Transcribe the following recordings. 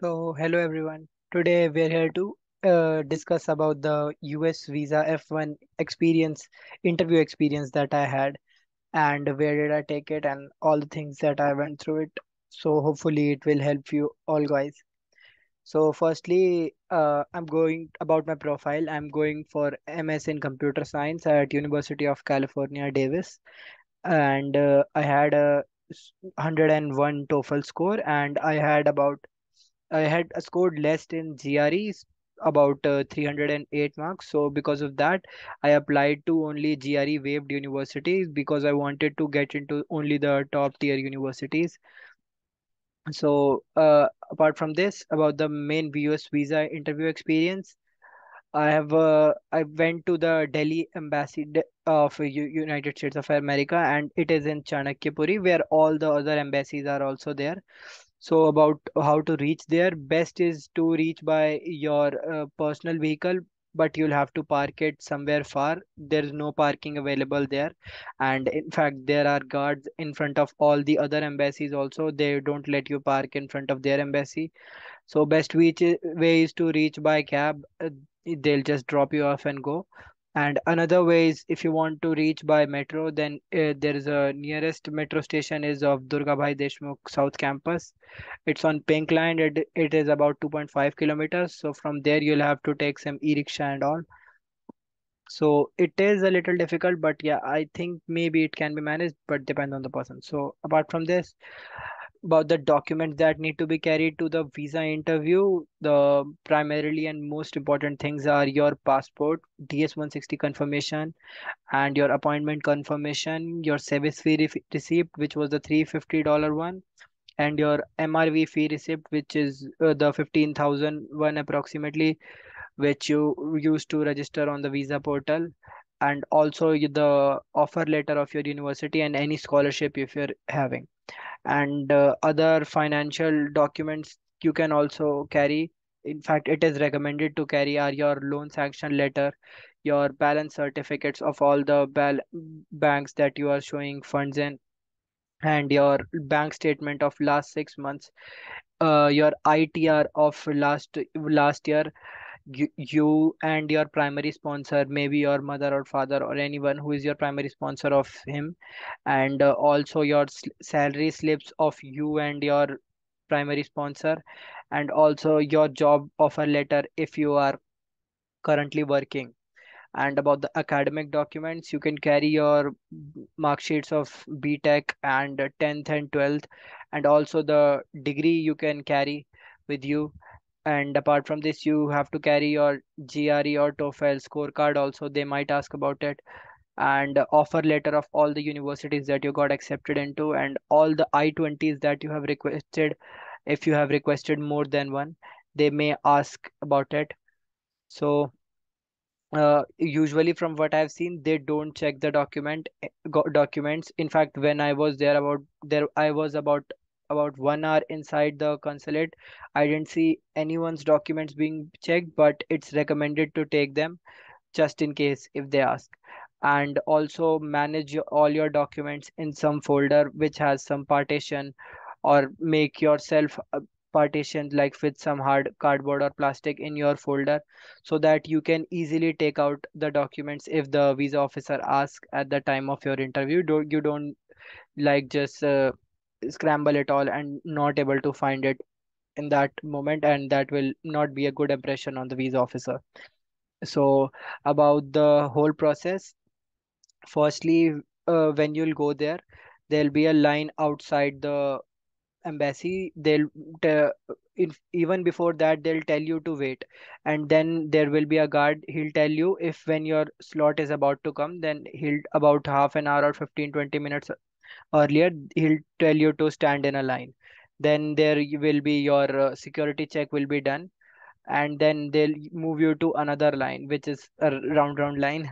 Hello everyone. Today we're here to discuss about the US visa F1 experience, interview experience that I had, and where did I take it, and all the things that I went through it. So hopefully it will help you all guys. So firstly, I'm going about my profile. I'm going for MS in Computer Science at University of California, Davis, and I had a 101 TOEFL score, and I had scored less in GRE, about 308 marks. So because of that, I applied to only GRE waived universities because I wanted to get into only the top tier universities. So apart from this, about the main US visa interview experience, I went to the Delhi Embassy of United States of America, and it is in Chanakyapuri where all the other embassies are also there. So about how to reach there, best is to reach by your personal vehicle, but you'll have to park it somewhere far. There is no parking available there, and in fact, there are guards in front of all the other embassies also. They don't let you park in front of their embassy. So best way is to reach by cab. They'll just drop you off and go. And another way is if you want to reach by metro, then there is a nearest metro station is of Durgabhai Deshmukh South Campus. It's on Pink Line. It is about 2.5 kilometers. So from there you'll have to take some e-rickshaw and all. So it is a little difficult, but yeah, I think maybe it can be managed, but depend on the person. So apart from this, about the documents that need to be carried to the visa interview, the primarily and most important things are your passport, DS-160 confirmation, and your appointment confirmation, your service fee receipt, which was the $350 one, and your MRV fee receipt, which is the 15,000 one approximately, which you used to register on the visa portal, and also the offer letter of your university and any scholarship if you're having, and other financial documents you can also carry. In fact, it is recommended to carry are your loan sanction letter, your balance certificates of all the banks that you are showing funds in, and your bank statement of last 6 months, your ITR of last year. You and your primary sponsor, maybe your mother or father or anyone who is your primary sponsor of him, and also your salary slips of you and your primary sponsor, and also your job offer letter if you are currently working. And about the academic documents, you can carry your mark sheets of BTech and 10th and 12th, and also the degree you can carry with you. And apart from this, you have to carry your GRE or TOEFL scorecard also. They might ask about it, and offer letter of all the universities that you got accepted into, and all the I-20s that you have requested. If you have requested more than one, they may ask about it. So usually from what I've seen, they don't check the documents. In fact, when I was I was about 1 hour inside the consulate. I didn't see anyone's documents being checked, but it's recommended to take them just in case if they ask. And also manage all your documents in some folder which has some partition, or make yourself a partition like with some hard cardboard or plastic in your folder, so that you can easily take out the documents if the visa officer asks at the time of your interview. You don't like just scramble it all and not able to find it in that moment, and that will not be a good impression on the visa officer. So about the whole process, firstly, when you'll go there, there'll be a line outside the embassy. Te- Even before that, they'll tell you to wait, and then there will be a guard. He'll tell you if when your slot is about to come, then he'll about half an hour or 15-20 minutes earlier, he'll tell you to stand in a line. Then there you will be your security check will be done, and then they'll move you to another line, which is a round line.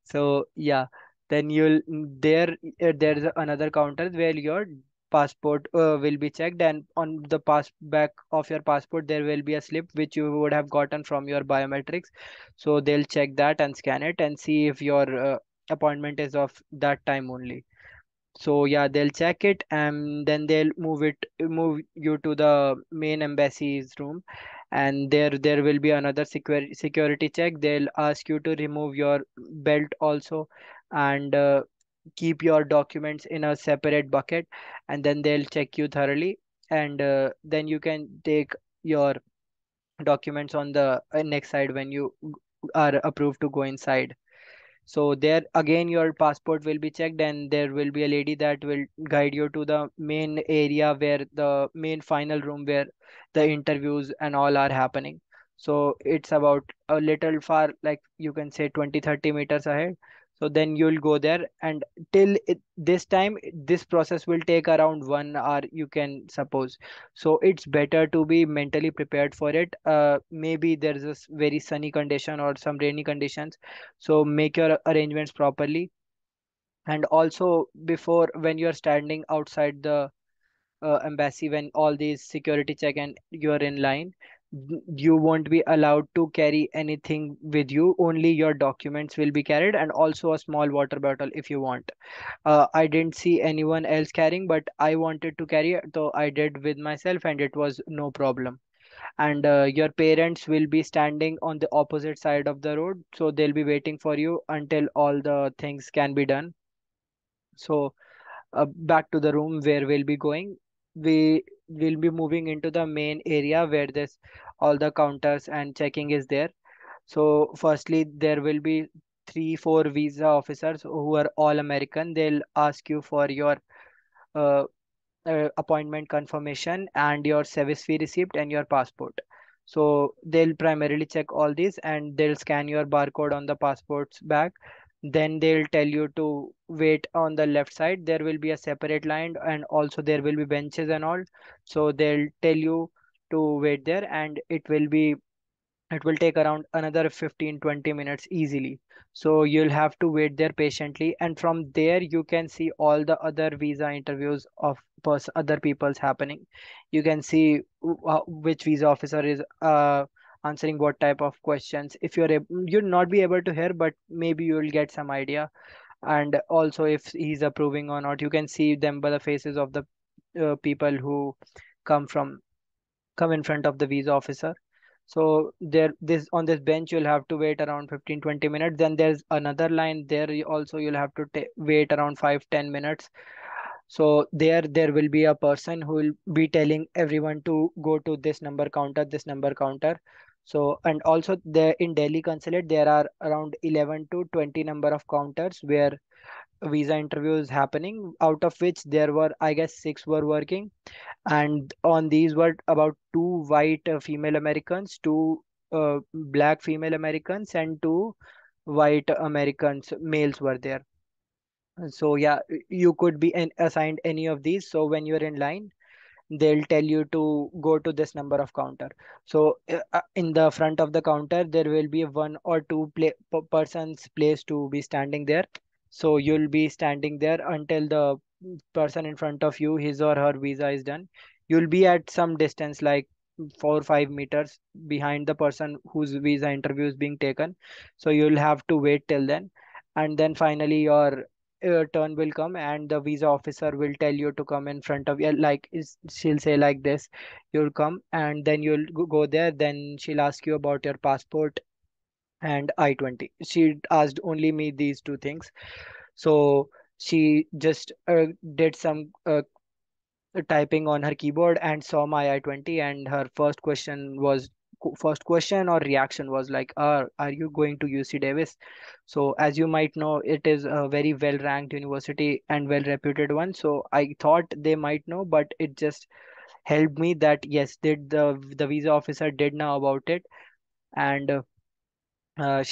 So yeah, then there's another counter where your passport will be checked, and on the pass back of your passport there will be a slip which you would have gotten from your biometrics. So they'll check that and scan it and see if your appointment is of that time only. So yeah, they'll check it and then they'll move you to the main embassy's room, and there will be another security check. They'll ask you to remove your belt also, and keep your documents in a separate bucket, and then they'll check you thoroughly, and then you can take your documents on the next side when you are approved to go inside. So there again your passport will be checked, and there will be a lady that will guide you to the main area where the main final room where the interviews and all are happening. So it's about a little far, like you can say 20-30 meters ahead. So then you'll go there, and this time this process will take around 1 hour, you can suppose. So it's better to be mentally prepared for it. Maybe there's a very sunny condition or some rainy conditions, so make your arrangements properly. And also before, when you're standing outside the embassy, when all these security check and you're in line, you won't be allowed to carry anything with you. Only your documents will be carried, and also a small water bottle if you want. I didn't see anyone else carrying, but I wanted to carry it, so I did with myself, and it was no problem. And your parents will be standing on the opposite side of the road, so they'll be waiting for you until all the things can be done. So back to the room where we'll be going. We will be moving into the main area where this all the counters and checking is there. So firstly there will be 3-4 visa officers who are all American. They'll ask you for your uh, appointment confirmation and your service fee receipt and your passport. So they'll primarily check all these, and they'll scan your barcode on the passport's back. Then they'll tell you to wait on the left side. There will be a separate line, and also there will be benches and all. So they'll tell you to wait there, and it will take around another 15-20 minutes easily. So you'll have to wait there patiently, and from there you can see all the other visa interviews of other people's happening. You can see which visa officer is answering what type of questions. If you'll not be able to hear, but maybe you'll get some idea. And also if he's approving or not, you can see them by the faces of the people who come from come in front of the visa officer. So there, this on this bench, you'll have to wait around 15-20 minutes. Then there's another line there. Also, you'll have to wait around 5-10 minutes. So there will be a person who will be telling everyone to go to this number counter. So, and also there in Delhi consulate, there are around 11 to 20 number of counters where visa interviews happening, out of which there were, I guess, 6 were working. And on these were about 2 white female Americans, 2 black female Americans, and 2 white Americans males were there. So yeah, you could be assigned any of these. So when you're in line, they'll tell you to go to this number of counter. So in the front of the counter there will be one or two persons place to be standing there. So you'll be standing there until the person in front of you, his or her visa is done. You'll be at some distance, like 4 or 5 meters behind the person whose visa interview is being taken. So you'll have to wait till then, and then finally your turn will come, and the visa officer will tell you to come in front of you, like she'll say like this. You'll come, and then you'll go there. Then she'll ask you about your passport and I-20. She asked only me these two things. So she just did some typing on her keyboard and saw my I-20, and her first question or reaction was like, are you going to UC Davis? So as you might know, it is a very well ranked university and well reputed one. So I thought they might know, but it just helped me that yes, did the visa officer did know about it. And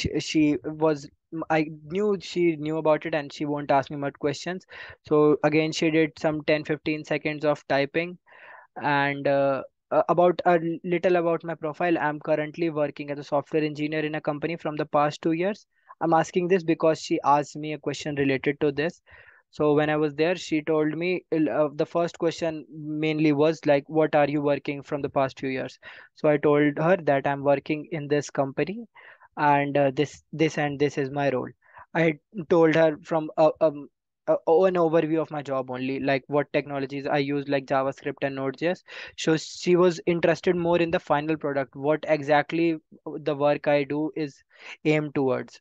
she was I knew she knew about it, and she won't ask me much questions. So again she did some 10-15 seconds of typing. And about a little about my profile, I'm currently working as a software engineer in a company from the past 2 years. I'm asking this because she asked me a question related to this. So when I was there, she told me the first question mainly was like, what are you working from the past few years? So I told her that I'm working in this company, and this and this is my role. I told her from an overview of my job only, like what technologies I use, like JavaScript and Node.js. So she was interested more in the final product, what exactly the work I do is aimed towards.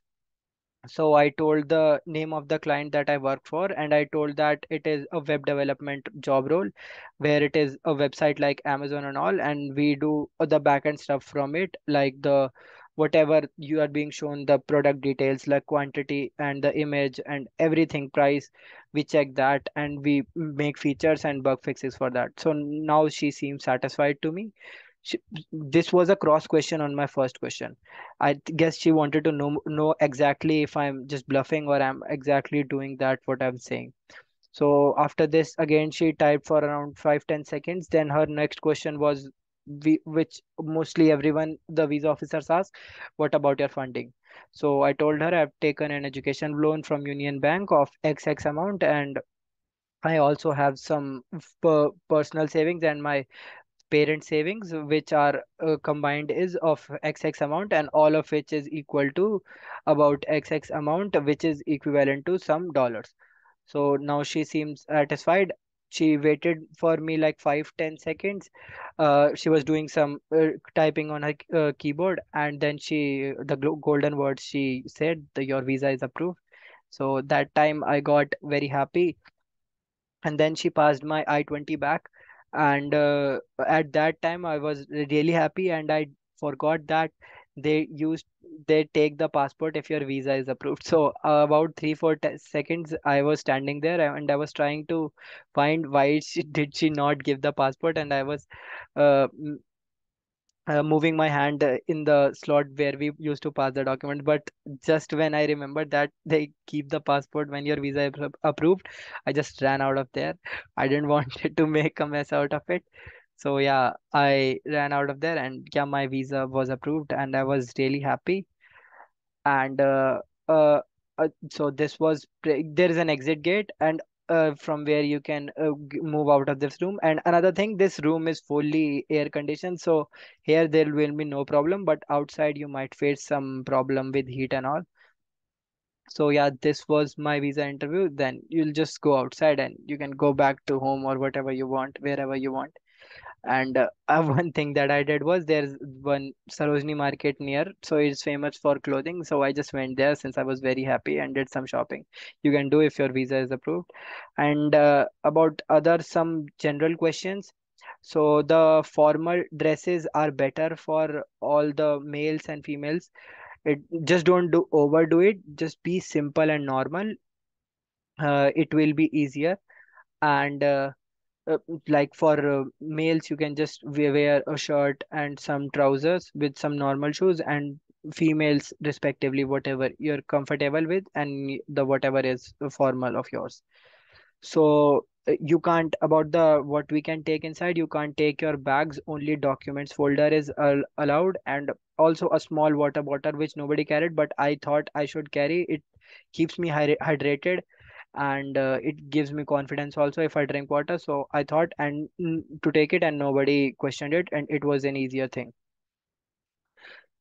So I told the name of the client that I work for, and I told that it is a web development job role, where it is a website like Amazon and all, and we do the backend stuff from it, like the whatever you are being shown, the product details, like quantity and the image and everything, price. We check that and we make features and bug fixes for that. So now she seems satisfied to me. She, this was a cross question on my first question. Guess she wanted to know exactly if I'm just bluffing or I'm exactly doing that what I'm saying. So after this, again she typed for around 5-10 seconds. Then her next question was, which mostly everyone, the visa officers ask, what about your funding? So I told her I've taken an education loan from Union Bank of XX amount, and I also have some personal savings and my parent savings, which are combined is of XX amount, and all of which is equal to about XX amount, which is equivalent to some dollars. So now she seems satisfied. She waited for me like 5-10 seconds. She was doing some typing on her keyboard, and then the golden words she said, your visa is approved. So that time I got very happy, and then she passed my I-20 back. And at that time I was really happy, and I forgot that they take the passport if your visa is approved. So about 3-4 seconds I was standing there, and I was trying to find why did she not give the passport, and I was uh, moving my hand in the slot where we used to pass the document. But just when I remembered that they keep the passport when your visa is approved, I just ran out of there. I didn't want it to make a mess out of it. So yeah, I ran out of there, and yeah, my visa was approved, and I was really happy. And uh, so this was there is an exit gate, and from where you can move out of this room. And another thing, this room is fully air conditioned, so here there will be no problem, but outside you might face some problem with heat and all. So yeah, this was my visa interview. Then you'll just go outside and you can go back to home or whatever you want, wherever you want. And one thing that I did was, there's one Sarojini market near, so it's famous for clothing. So I just went there since I was very happy and did some shopping. You can do if your visa is approved. And about other some general questions. So the formal dresses are better for all the males and females. It just don't do overdo it. Just be simple and normal. It will be easier. And uh, like for males, you can just wear a shirt and some trousers with some normal shoes, and females respectively whatever you're comfortable with, and the whatever is formal of yours. So you can't, about the what we can take inside, you can't take your bags, only documents folder is allowed, and also a small water bottle which nobody carried, but I thought I should carry it. Keeps me hydrated, and it gives me confidence also if I drink water. So I thought and to take it, and nobody questioned it, and it was an easier thing.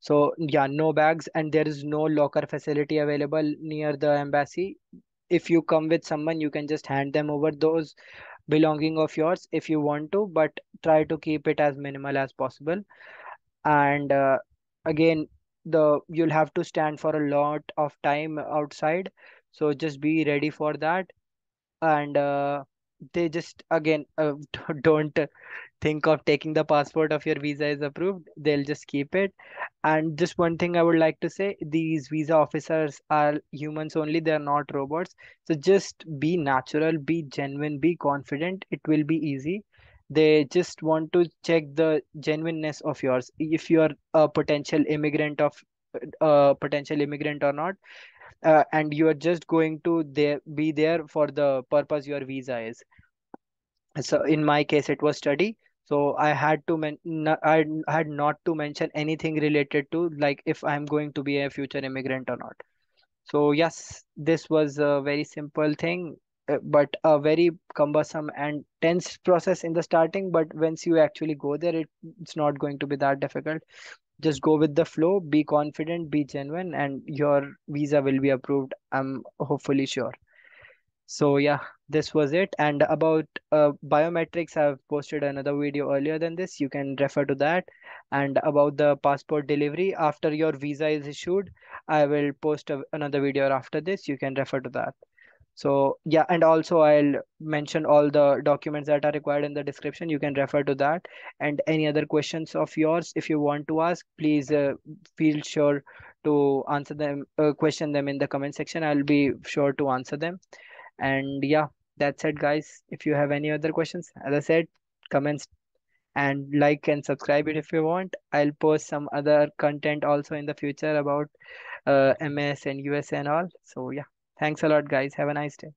So yeah, no bags, and there is no locker facility available near the embassy. If you come with someone, you can just hand them over those belonging of yours if you want to, but try to keep it as minimal as possible. And again, the you'll have to stand for a lot of time outside, so just be ready for that. And they just again don't think of taking the passport of your visa is approved. They'll just keep it. And just one thing I would like to say, these visa officers are humans only, they're not robots. So just be natural, be genuine, be confident, it will be easy. They just want to check the genuineness of yours, if you're a potential immigrant or not. And you are just going to be there for the purpose your visa is. So in my case it was study. So I had to I had not to mention anything related to like if I'm going to be a future immigrant or not. So yes, this was a very simple thing, but a very cumbersome and tense process in the starting. But once you actually go there, it's not going to be that difficult. Just go with the flow, be confident, be genuine, and your visa will be approved. I'm hopefully sure. So yeah, this was it. And about biometrics, I've posted another video earlier than this. You can refer to that. And about the passport delivery after your visa is issued, I will post another video after this. You can refer to that. So yeah, and also I'll mention all the documents that are required in the description. You can refer to that. And any other questions of yours, if you want to ask, please feel sure to answer them, question them in the comment section. I'll be sure to answer them. And yeah, that's it, guys. If you have any other questions, as I said, comments and like and subscribe it if you want. I'll post some other content also in the future about MS and US and all. So yeah, thanks a lot, guys. Have a nice day.